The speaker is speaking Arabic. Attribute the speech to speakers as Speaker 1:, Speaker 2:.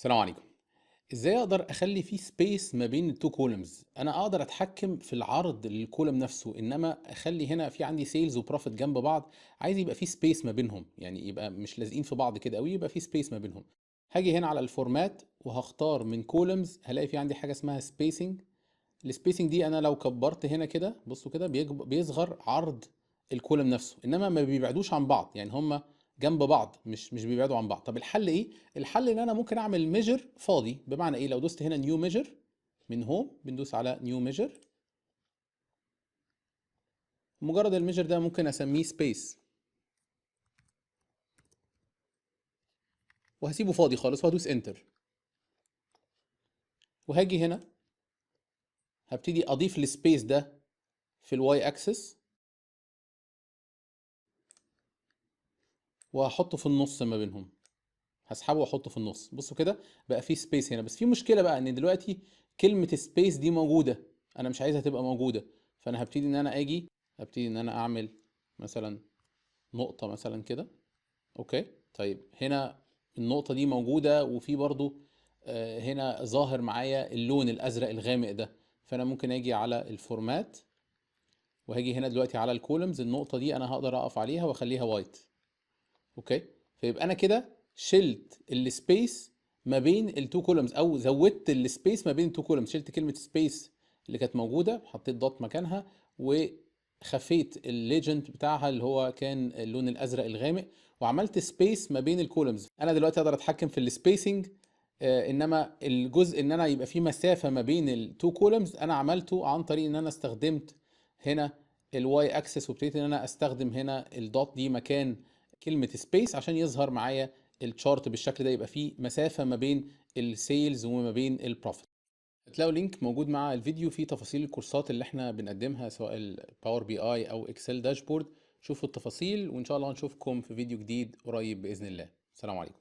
Speaker 1: السلام عليكم. ازاي اقدر اخلي في سبيس ما بين التو كولمز؟ انا اقدر اتحكم في العرض للكولم نفسه، انما اخلي هنا في عندي سيلز وبروفيت جنب بعض. عايز يبقى في سبيس ما بينهم، يعني يبقى مش لازقين في بعض كده قوي، يبقى في سبيس ما بينهم. هاجي هنا على الفورمات وهختار من كولمز، هلاقي في عندي حاجه اسمها سبيسنج. السبيسنج دي انا لو كبرت هنا كده، بصوا كده بيصغر عرض الكولم نفسه، انما ما بيبعدوش عن بعض، يعني هما جنب بعض، مش بيبعدوا عن بعض. طب الحل ايه؟ الحل ان انا ممكن اعمل ميجر فاضي. بمعنى ايه؟ لو دوست هنا نيو ميجر من هوم، بندوس على نيو ميجر، مجرد الميجر ده ممكن اسميه سبيس وهسيبه فاضي خالص وهدوس انتر. وهاجي هنا هبتدي اضيف السبيس ده في الواي اكسس وهحطه في النص ما بينهم. هسحبه واحطه في النص. بصوا كده بقى في سبيس هنا، بس في مشكله بقى ان دلوقتي كلمه سبيس دي موجوده، انا مش عايزها تبقى موجوده. فانا هبتدي ان انا هبتدي ان انا اعمل مثلا نقطه مثلا كده. اوكي، طيب هنا النقطه دي موجوده، وفي برضو هنا ظاهر معايا اللون الازرق الغامق ده. فانا ممكن اجي على الفورمات وهاجي هنا دلوقتي على الكولمز، النقطه دي انا هقدر اقف عليها واخليها وايت. اوكي، فيبقى انا كده شلت السبيس ما بين التو كولومز، او زودت السبيس ما بين التو كولومز. شلت كلمه سبيس اللي كانت موجوده، حطيت دوت مكانها، وخفيت الليجند بتاعها اللي هو كان اللون الازرق الغامق، وعملت سبيس ما بين الكولومز. انا دلوقتي اقدر اتحكم في السبيسنج، انما الجزء ان انا يبقى في مسافه ما بين التو كولومز انا عملته عن طريق ان انا استخدمت هنا الواي اكسس، وابتديت ان انا استخدم هنا الدوت دي مكان كلمة سبيس عشان يظهر معايا الشارت بالشكل ده، يبقى فيه مسافة ما بين السيلز وما بين البروفيت. هتلاقوا لينك موجود مع الفيديو فيه تفاصيل الكورسات اللي احنا بنقدمها، سواء الباور بي اي او اكسل داشبورد. شوفوا التفاصيل، وان شاء الله نشوفكم في فيديو جديد قريب بإذن الله. السلام عليكم.